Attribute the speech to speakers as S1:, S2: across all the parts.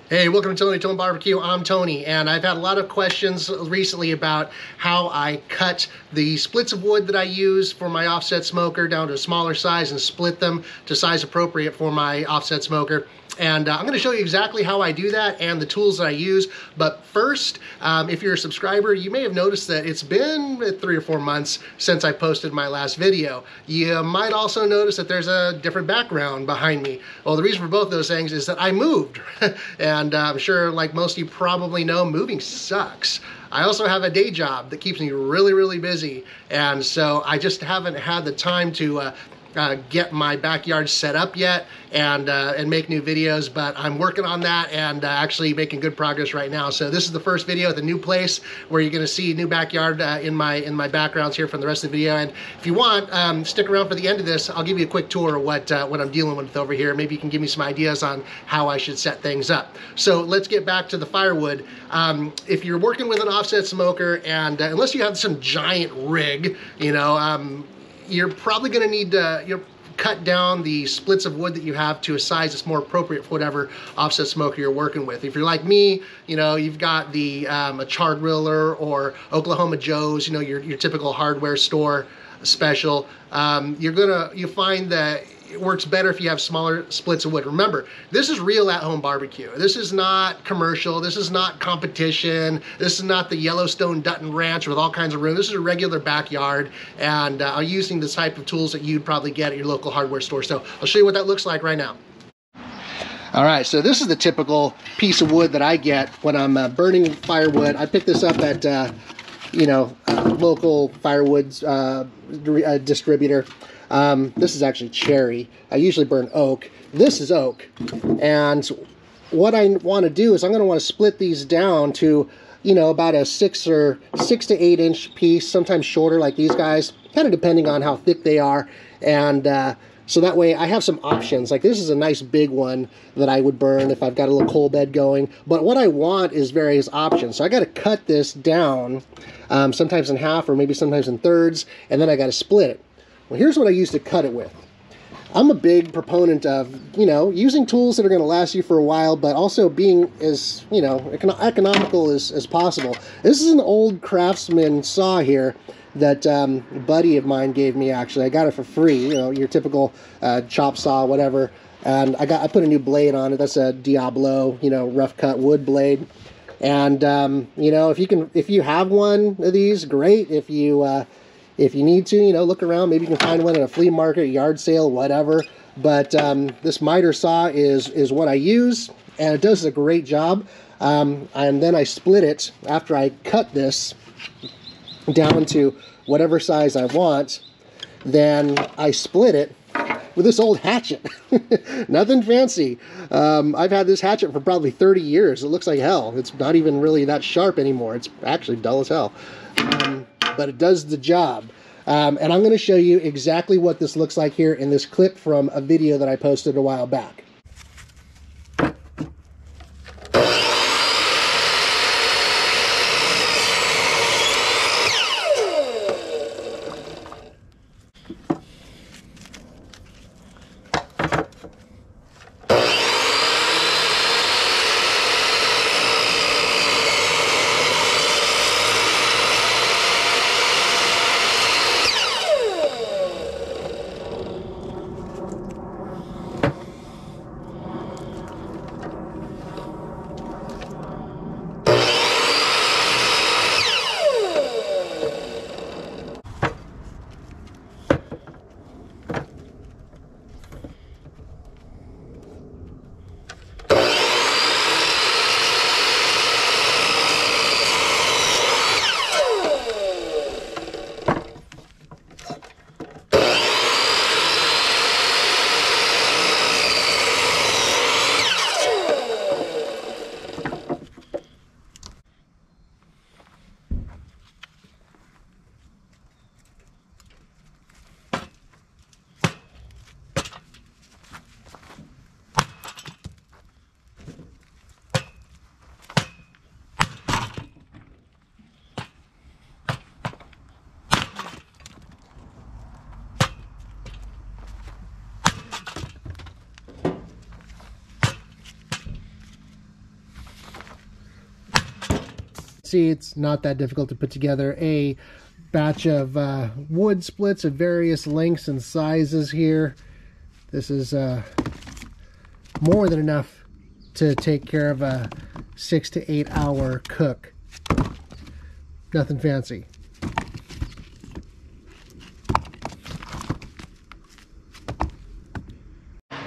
S1: Hey, welcome to Tony Barbecue. I'm Tony, and I've had a lot of questions recently about how I cut the splits of wood that I use for my offset smoker down to a smaller size and split them to size appropriate for my offset smoker. And I'm going to show you exactly how I do that and the tools that I use. But first, if you're a subscriber, you may have noticed that it's been 3 or 4 months since I posted my last video. You might also notice that there's a different background behind me. Well, the reason for both those things is that I moved. And I'm sure, like most of you probably know, moving sucks. I also have a day job that keeps me really, really busy. And so I just haven't had the time to get my backyard set up yet and make new videos, but I'm working on that and actually making good progress right now. So this is the first video at the new place where you're going to see new backyard in my backgrounds here from the rest of the video. And if you want, stick around for the end of this. I'll give you a quick tour of what I'm dealing with over here. Maybe you can give me some ideas on how I should set things up. So let's get back to the firewood. If you're working with an offset smoker, and unless you have some giant rig, you know, you're probably going to need to cut down the splits of wood that you have to a size that's more appropriate for whatever offset smoker you're working with. If you're like me, you know, you've got the a Char-Griller or Oklahoma Joe's, you know, your typical hardware store special. You find that it works better if you have smaller splits of wood. Remember, this is real at-home barbecue. This is not commercial. This is not competition. This is not the Yellowstone Dutton Ranch with all kinds of room. This is a regular backyard, and I'm using the type of tools that you'd probably get at your local hardware store. So I'll show you what that looks like right now. All right, so this is the typical piece of wood that I get when I'm burning firewood. I picked this up at local firewood distributor. This is actually cherry. I usually burn oak. This is oak. And what I want to do is I'm going to want to split these down to, you know, about a 6 to 8 inch piece, sometimes shorter like these guys, kind of depending on how thick they are. And so that way I have some options. Like this is a nice big one that I would burn if I've got a little coal bed going. But what I want is various options. So I got to cut this down, sometimes in half or maybe sometimes in thirds, and then I got to split it. Well, here's what I used to cut it with. I'm a big proponent of, you know, using tools that are going to last you for a while, but also being as, you know, economical as possible. This is an old Craftsman saw here that a buddy of mine gave me, actually. I got it for free, you know, your typical chop saw, whatever. And I put a new blade on it. That's a Diablo, you know, rough cut wood blade. And, you know, if you have one of these, great. If you need to, you know, look around. Maybe you can find one at a flea market, yard sale, whatever. But this miter saw is what I use, and it does a great job. And then I split it after I cut this down to whatever size I want. Then I split it with this old hatchet. Nothing fancy. I've had this hatchet for probably 30 years. It looks like hell. It's not even really that sharp anymore. It's actually dull as hell. But it does the job. And I'm going to show you exactly what this looks like here in this clip from a video that I posted a while back. see, it's not that difficult to put together a batch of wood splits of various lengths and sizes here. This is more than enough to take care of a 6 to 8 hour cook. Nothing fancy.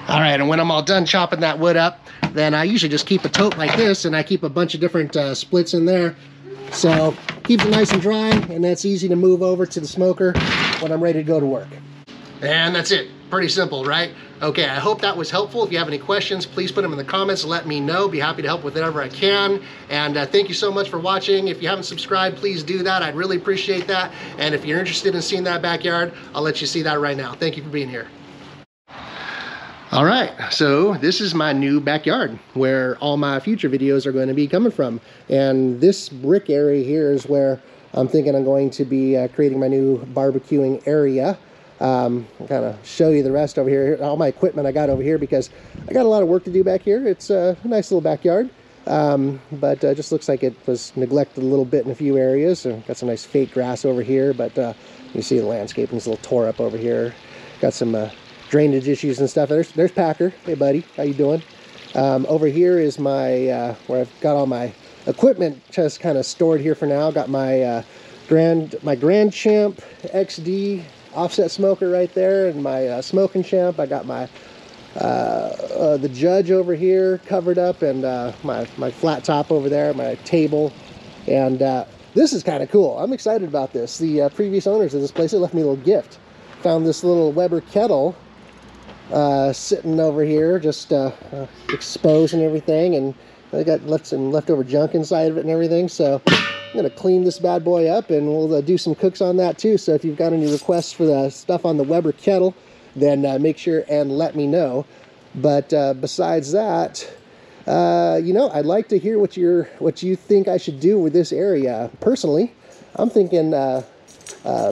S1: All right, and when I'm all done chopping that wood up, then I usually just keep a tote like this, and I keep a bunch of different splits in there. So keeps it nice and dry, and that's easy to move over to the smoker when I'm ready to go to work. And that's it. Pretty simple, right? Okay, I hope that was helpful. If you have any questions, please put them in the comments. Let me know. Be happy to help with whatever I can. And thank you so much for watching. If you haven't subscribed, please do that. I'd really appreciate that. And if you're interested in seeing that backyard, I'll let you see that right now. Thank you for being here. All right, so this is my new backyard where all my future videos are going to be coming from. And this brick area here is where I'm thinking I'm going to be creating my new barbecuing area. I'll kind of show you the rest over here. All my equipment I got over here because I got a lot of work to do back here. It's a nice little backyard, but just looks like it was neglected a little bit in a few areas. So got some nice fake grass over here, but you see the landscaping's a little tore up over here. Got some drainage issues and stuff. There's Packer. Hey buddy, how you doing? Over here is my where I've got all my equipment just kind of stored here for now. Got my Grand Champ XD offset smoker right there, and my smoking champ. I got my the Judge over here covered up, and my flat top over there, my table, and this is kind of cool. I'm excited about this. The previous owners of this place, they left me a little gift. Found this little Weber kettle sitting over here, just exposed and everything, and I got left some leftover junk inside of it and everything. So I'm gonna clean this bad boy up, and we'll do some cooks on that too. So if you've got any requests for the stuff on the Weber kettle, then make sure and let me know. But besides that, you know, I'd like to hear what you think I should do with this area. Personally, I'm thinking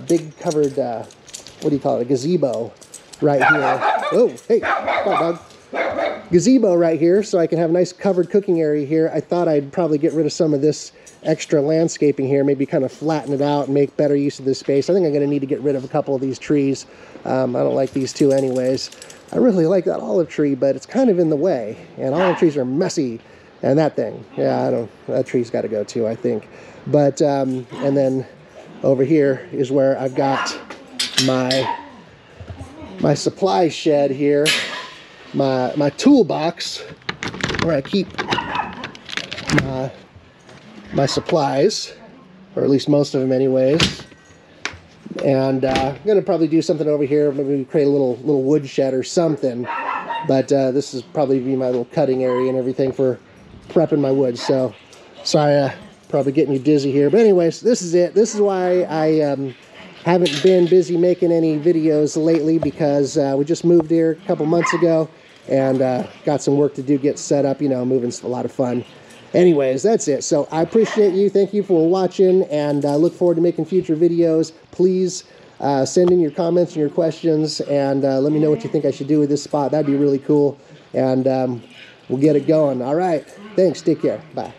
S1: big covered what do you call it, a gazebo right here. Oh, hey, come on, dog. Gazebo right here, so I can have a nice covered cooking area here. I thought I'd probably get rid of some of this extra landscaping here, maybe kind of flatten it out and make better use of this space. I think I'm going to need to get rid of a couple of these trees. I don't like these two anyways. I really like that olive tree, but it's kind of in the way, and olive trees are messy. And that thing, yeah, that tree's got to go too, I think. But and then over here is where I've got my supply shed here, my toolbox where I keep my supplies, or at least most of them anyways. And I'm gonna probably do something over here, maybe create a little wood shed or something. But this is probably be my little cutting area and everything for prepping my wood. So sorry, probably getting you dizzy here, but anyways, this is it. This is why I haven't been busy making any videos lately, because we just moved here a couple months ago, and got some work to do, get set up, you know, moving's a lot of fun. Anyways, that's it. So I appreciate you. Thank you for watching, and look forward to making future videos. Please send in your comments and your questions, and let me know what you think I should do with this spot. That'd be really cool, and we'll get it going. All right. Thanks. Take care. Bye.